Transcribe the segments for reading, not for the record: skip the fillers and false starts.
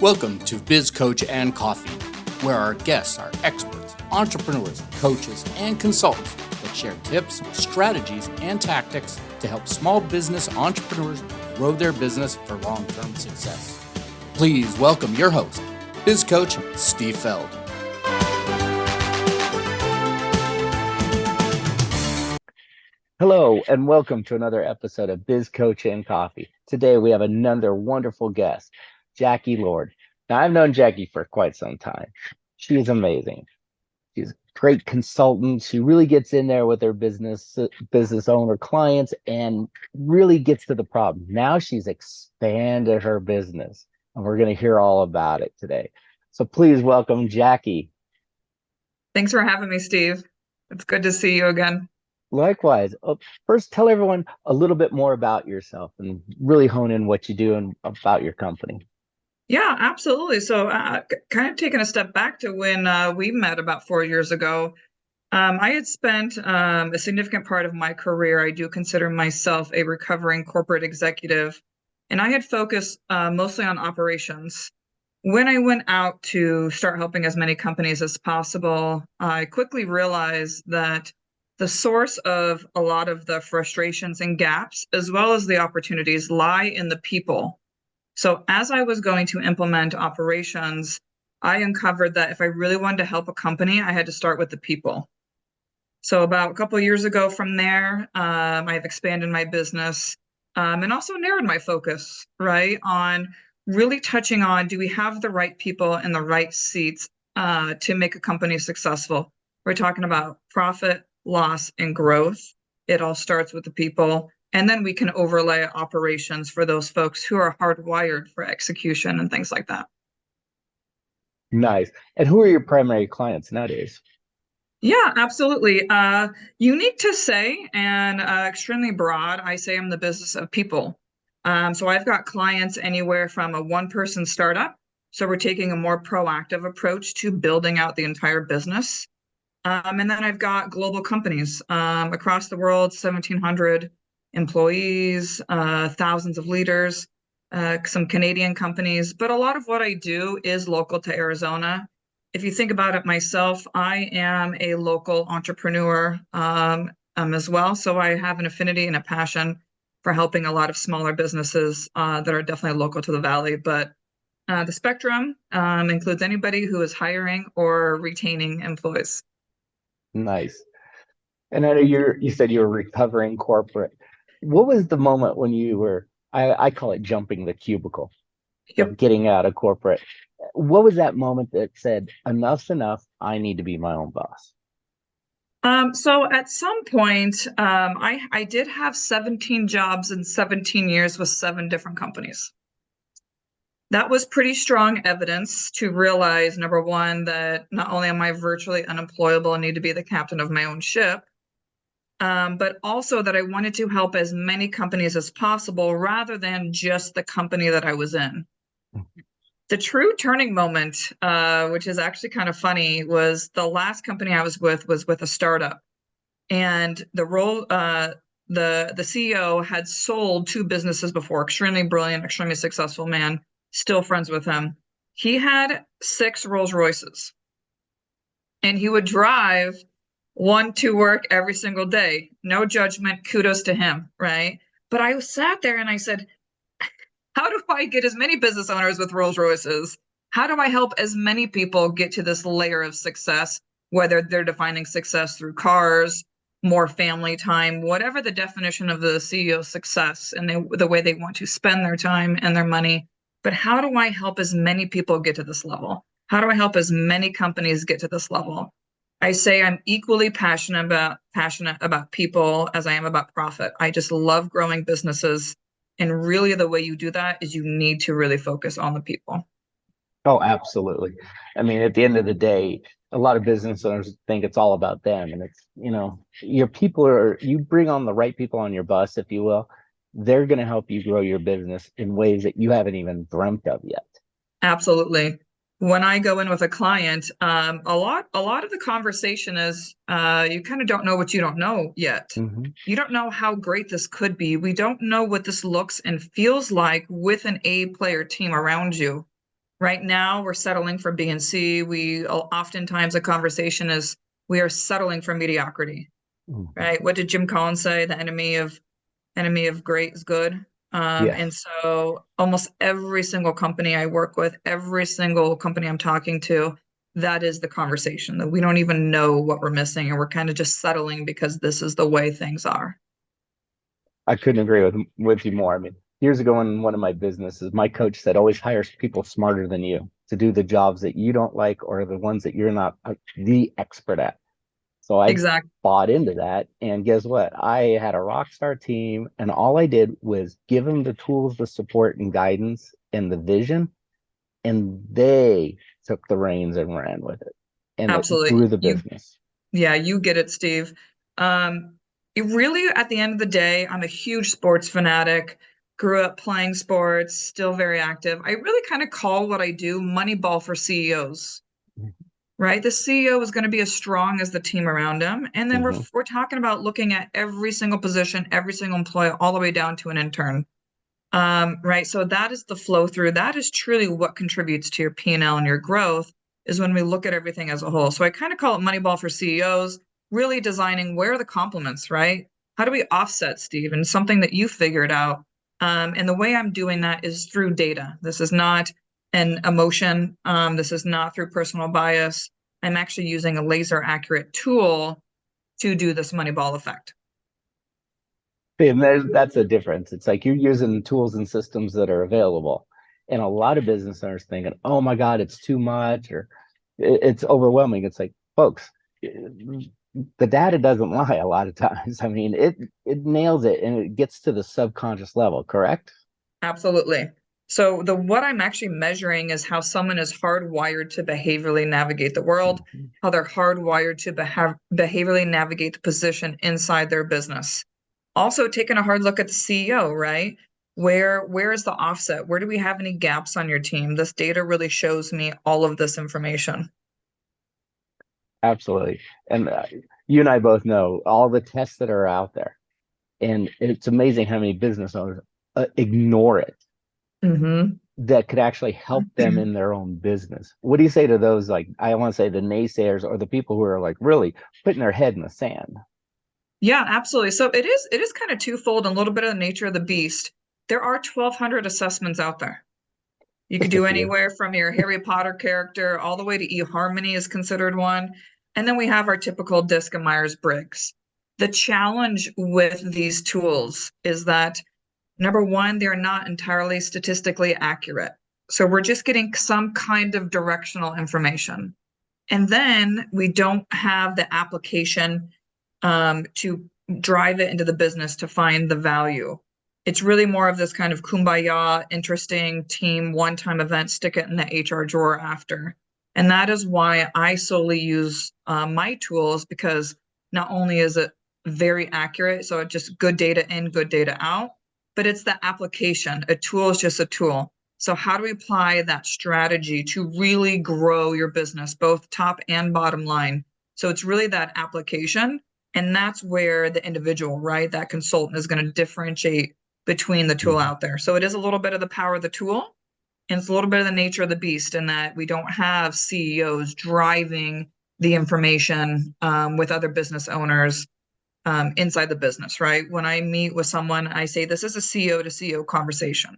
Welcome to Biz Coach and Coffee, where our guests are experts, entrepreneurs, coaches, and consultants that share tips, strategies, and tactics to help small business entrepreneurs grow their business for long-term success. Please welcome your host, Biz Coach Steve Feld. Hello, and welcome to another episode of Biz Coach and Coffee. Today, we have another wonderful guest, Jackie Lord. Now, I've known Jackie for quite some time. She is amazing. She's a great consultant. She really gets in there with her business owner clients and really gets to the problem. Now she's expanded her business, and we're going to hear all about it today. So please welcome Jackie. Thanks for having me, Steve. It's good to see you again. Likewise. First, tell everyone a little bit more about yourself and really hone in what you do and about your company. Yeah, absolutely. So kind of taking a step back to when we met about 4 years ago, I had spent a significant part of my career. I do consider myself a recovering corporate executive, and I had focused mostly on operations. When I went out to start helping as many companies as possible, I quickly realized that the source of a lot of the frustrations and gaps, as well as the opportunities, lie in the people. So as I was going to implement operations, I uncovered that if I really wanted to help a company, I had to start with the people. So about a couple of years ago from there, I've expanded my business and also narrowed my focus, right, on really touching on, do we have the right people in the right seats to make a company successful? We're talking about profit, loss, and growth. It all starts with the people. And then we can overlay operations for those folks who are hardwired for execution and things like that. Nice. And who are your primary clients nowadays? Yeah, absolutely. Unique to say and extremely broad. I say I'm the business of people. So I've got clients anywhere from a one-person startup. So we're taking a more proactive approach to building out the entire business. And then I've got global companies across the world, 1,700 employees, thousands of leaders, some Canadian companies. But a lot of what I do is local to Arizona. If you think about it myself, I am a local entrepreneur as well. So I have an affinity and a passion for helping a lot of smaller businesses that are definitely local to the Valley. But the spectrum includes anybody who is hiring or retaining employees. Nice. And I know you said you were recovering corporate. What was the moment when you were, I call it jumping the cubicle, of getting out of corporate? What was that moment that said, enough's enough, I need to be my own boss? So at some point, I did have 17 jobs in 17 years with 7 different companies. That was pretty strong evidence to realize, number one, that not only am I virtually unemployable and need to be the captain of my own ship, but also that I wanted to help as many companies as possible rather than just the company that I was in. The true turning moment, which is actually kind of funny, was the last company I was with a startup. And the role, the CEO had sold 2 businesses before, extremely brilliant, extremely successful man, still friends with him. He had 6 Rolls Royces, and he would drive one to work every single day. No judgment, kudos to him, right? But I sat there and I said, how do I get as many business owners with Rolls Royces? How do I help as many people get to this layer of success, whether they're defining success through cars, more family time, whatever the definition of the CEO's success and the way they want to spend their time and their money. But how do I help as many people get to this level? How do I help as many companies get to this level? I say I'm equally passionate about people as I am about profit. I just love growing businesses. And really the way you do that is you need to really focus on the people. Oh, absolutely. I mean, at the end of the day, a lot of business owners think it's all about them. And it's, your people you bring on the right people on your bus, if you will, they're going to help you grow your business in ways that you haven't even dreamt of yet. Absolutely. When I go in with a client, a lot of the conversation is you kind of don't know what you don't know yet. Mm-hmm. You don't know how great this could be. We don't know what this looks and feels like with an A player team around you. Right now, we're settling for B and C. Oftentimes the conversation is we are settling for mediocrity, right? What did Jim Collins say? The enemy of great is good. Yes. And so almost every single company I work with, every single company I'm talking to, that is the conversation, that we don't even know what we're missing and we're kind of just settling because this is the way things are. I couldn't agree with you more. I mean, years ago in one of my businesses, my coach said, always hire people smarter than you to do the jobs that you don't like or the ones that you're not the expert at. So I Exactly. bought into that. And guess what? I had a rock star team, and all I did was give them the tools, the support, and guidance and the vision. And they took the reins and ran with it. And it grew Absolutely. the business. Yeah, you get it, Steve. It really, at the end of the day, I'm a huge sports fanatic, grew up playing sports, still very active. I really kind of call what I do Moneyball for CEOs, right? The CEO is going to be as strong as the team around him. And then we're talking about looking at every single position, every single employee, all the way down to an intern. Right. So that is the flow through. That is truly what contributes to your P&L and your growth, is when we look at everything as a whole. So I kind of call it Moneyball for CEOs, really designing where are the complements, right? How do we offset, Steve? And something that you figured out. And the way I'm doing that is through data. This is not an emotion. This is not through personal bias. I'm actually using a laser accurate tool to do this Moneyball effect. And that's a difference. It's like you're using tools and systems that are available. And a lot of business owners thinking, oh my God, it's too much or it's overwhelming. It's like, folks, the data doesn't lie a lot of times. I mean, it nails it and it gets to the subconscious level, correct? Absolutely. So what I'm actually measuring is how someone is hardwired to behaviorally navigate the world, how they're hardwired to behaviorally navigate the position inside their business. Also taking a hard look at the CEO, right? Where is the offset? Where do we have any gaps on your team? This data really shows me all of this information. Absolutely. And you and I both know all the tests that are out there. And it's amazing how many business owners ignore it. That could actually help them in their own business. What do you say to those, like, I want to say the naysayers or the people who are like really putting their head in the sand? Yeah, absolutely. So it is kind of twofold and a little bit of the nature of the beast. There are 1,200 assessments out there. You could do anywhere from your Harry Potter character all the way to eHarmony is considered one. And then we have our typical DISC and Myers-Briggs. The challenge with these tools is that, number one, they're not entirely statistically accurate. So we're just getting some kind of directional information. And then we don't have the application to drive it into the business to find the value. It's really more of this kind of kumbaya, interesting team, one-time event, stick it in the HR drawer after. And that is why I solely use my tools, because not only is it very accurate, so it's just good data in, good data out, but it's the application. A tool is just a tool. So how do we apply that strategy to really grow your business, both top and bottom line? So it's really that application. And that's where the individual, right, that consultant is going to differentiate between the tool out there. So it is a little bit of the power of the tool, and it's a little bit of the nature of the beast, in that we don't have CEOs driving the information with other business owners inside the business, right? When I meet with someone, I say, this is a CEO to CEO conversation.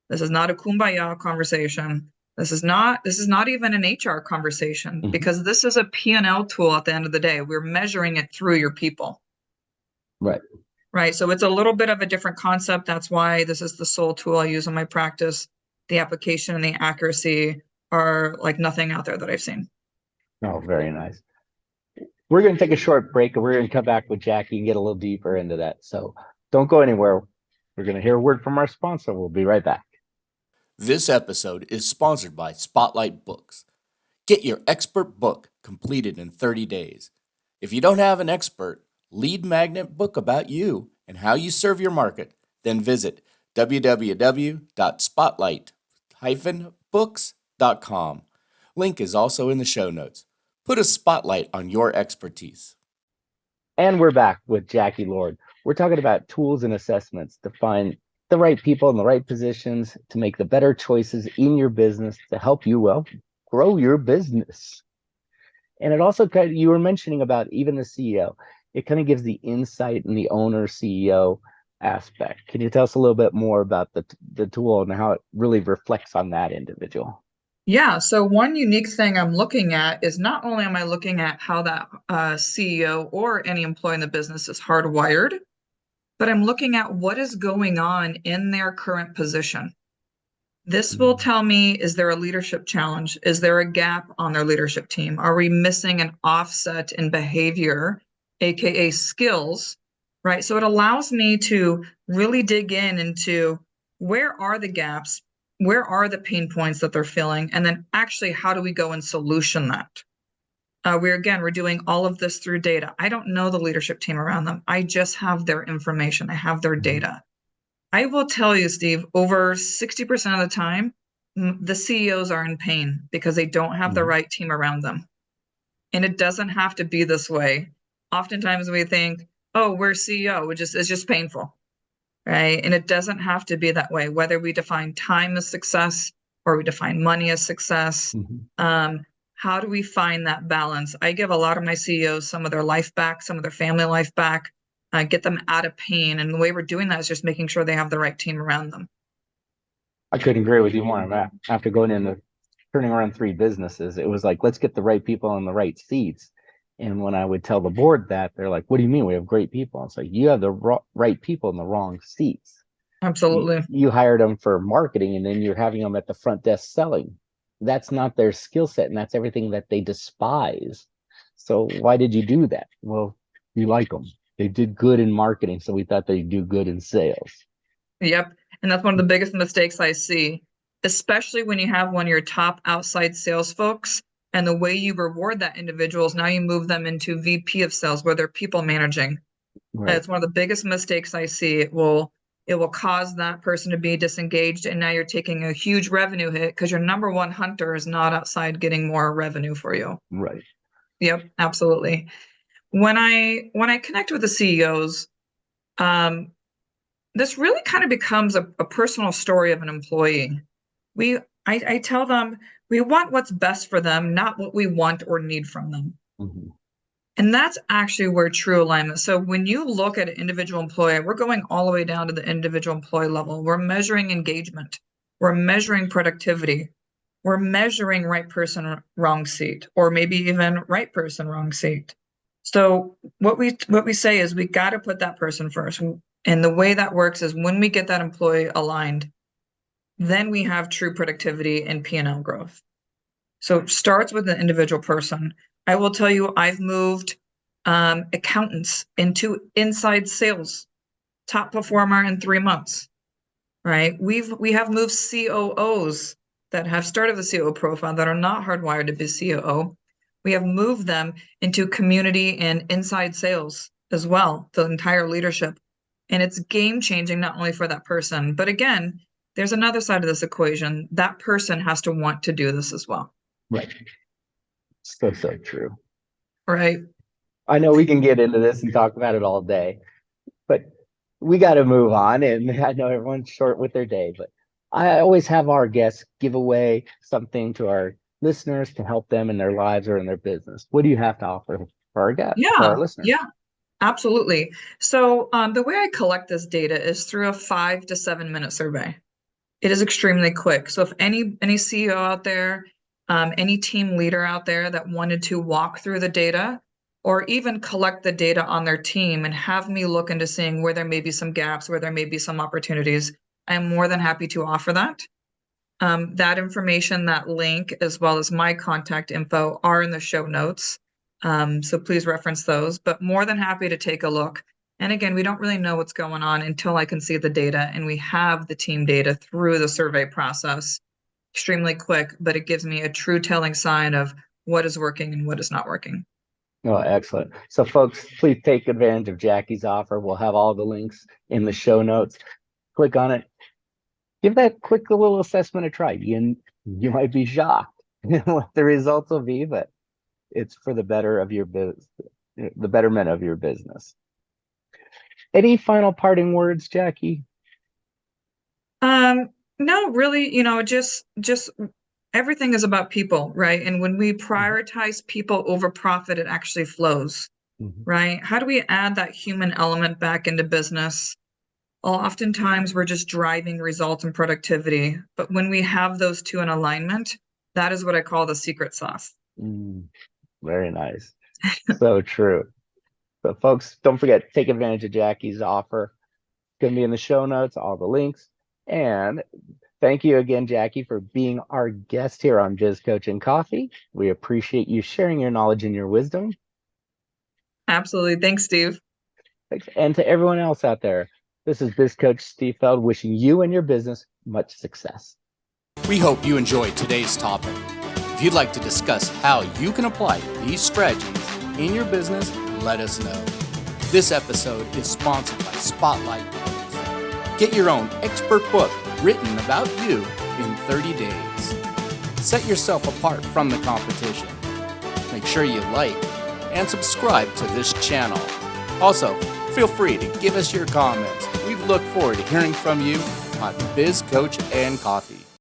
This is not a kumbaya conversation. This is not even an HR conversation, because this is a P&L tool at the end of the day. We're measuring it through your people. Right. Right. So it's a little bit of a different concept. That's why this is the sole tool I use in my practice. The application and the accuracy are like nothing out there that I've seen. Oh, very nice. We're going to take a short break and we're going to come back with Jackie and get a little deeper into that. So don't go anywhere. We're going to hear a word from our sponsor. We'll be right back. This episode is sponsored by Spotlight Books. Get your expert book completed in 30 days. If you don't have an expert lead magnet book about you and how you serve your market, then visit www.spotlight-books.com. Link is also in the show notes. Put a spotlight on your expertise. And we're back with Jackie Lord. We're talking about tools and assessments to find the right people in the right positions to make the better choices in your business to help you, well, grow your business. And it also kind of, you were mentioning about even the CEO, it kind of gives the insight in the owner CEO aspect. Can you tell us a little bit more about the tool and how it really reflects on that individual? Yeah, so one unique thing I'm looking at is not only am I looking at how that CEO or any employee in the business is hardwired, but I'm looking at what is going on in their current position. This will tell me, is there a leadership challenge? Is there a gap on their leadership team? Are we missing an offset in behavior, AKA skills, right? So it allows me to really dig into where are the gaps? Where are the pain points that they're feeling? And then actually, how do we go and solution that? We're doing all of this through data. I don't know the leadership team around them. I just have their information. I have their data. I will tell you, Steve, over 60% of the time, the CEOs are in pain because they don't have the right team around them. And it doesn't have to be this way. Oftentimes we think, oh, we're CEO, it's just painful, right? And it doesn't have to be that way, whether we define time as success or we define money as success. How do we find that balance? I give a lot of my CEOs some of their life back, some of their family life back, get them out of pain. And the way we're doing that is just making sure they have the right team around them. I couldn't agree with you more on that. After going into turning around 3 businesses, it was like, let's get the right people in the right seats. And when I would tell the board that, they're like, what do you mean? We have great people. It's like, you have the right people in the wrong seats. Absolutely. You hired them for marketing and then you're having them at the front desk selling. That's not their skill set, and that's everything that they despise. So why did you do that? Well, you like them. They did good in marketing, so we thought they'd do good in sales. Yep. And that's one of the biggest mistakes I see, especially when you have one of your top outside sales folks, and the way you reward that individual is now you move them into VP of sales where they're people managing. Right. It's one of the biggest mistakes I see. It will cause that person to be disengaged, and now you're taking a huge revenue hit because your number one hunter is not outside getting more revenue for you. Right. Yep, absolutely. When I connect with the CEOs, this really kind of becomes a personal story of an employee. I tell them we want what's best for them, not what we want or need from them. And that's actually where true alignment. So when you look at an individual employee, we're going all the way down to the individual employee level. We're measuring engagement. We're measuring productivity. We're measuring right person, wrong seat, or maybe even right person, wrong seat. So what we say is we got to put that person first. And the way that works is when we get that employee aligned, then we have true productivity and P&L growth. So it starts with the individual person. I will tell you, I've moved accountants into inside sales, top performer in 3 months, right? We have moved COOs that have started the COO profile that are not hardwired to be COO. We have moved them into community and inside sales as well, the entire leadership. And it's game changing, not only for that person, but again, there's another side of this equation. That person has to want to do this as well. Right. So true. Right. I know we can get into this and talk about it all day, but we got to move on. And I know everyone's short with their day, but I always have our guests give away something to our listeners to help them in their lives or in their business. What do you have to offer for our guests, for our listeners? Yeah, absolutely. So the way I collect this data is through a 5 to 7 minute survey. It is extremely quick. So if any CEO out there, any team leader out there that wanted to walk through the data or even collect the data on their team and have me look into seeing where there may be some gaps, where there may be some opportunities, I'm more than happy to offer that. That information, that link, as well as my contact info are in the show notes. So please reference those, but more than happy to take a look. And again, we don't really know what's going on until I can see the data, and we have the team data through the survey process. Extremely quick, but it gives me a true telling sign of what is working and what is not working. Oh, excellent. So folks, please take advantage of Jackie's offer. We'll have all the links in the show notes. Click on it. Give that quick little assessment a try. You might be shocked what the results will be, but it's for the better of your business, the betterment of your business. Any final parting words, Jackie? No, really, just everything is about people, right? And when we prioritize people over profit, it actually flows, Mhm. right? How do we add that human element back into business? Oftentimes we're just driving results and productivity, but when we have those two in alignment, that is what I call the secret sauce. Mm, very nice. So true. But folks, don't forget, take advantage of Jackie's offer. It's going to be in the show notes, all the links. And thank you again, Jackie, for being our guest here on Biz Coach and Coffee. We appreciate you sharing your knowledge and your wisdom. Absolutely. Thanks, Steve. Thanks. And to everyone else out there, this is Biz Coach Steve Feld wishing you and your business much success. We hope you enjoyed today's topic. If you'd like to discuss how you can apply these strategies in your business, let us know. This episode is sponsored by Spotlight Books. Get your own expert book written about you in 30 days. Set yourself apart from the competition. Make sure you like and subscribe to this channel. Also, feel free to give us your comments. We look forward to hearing from you on Biz Coach and Coffee.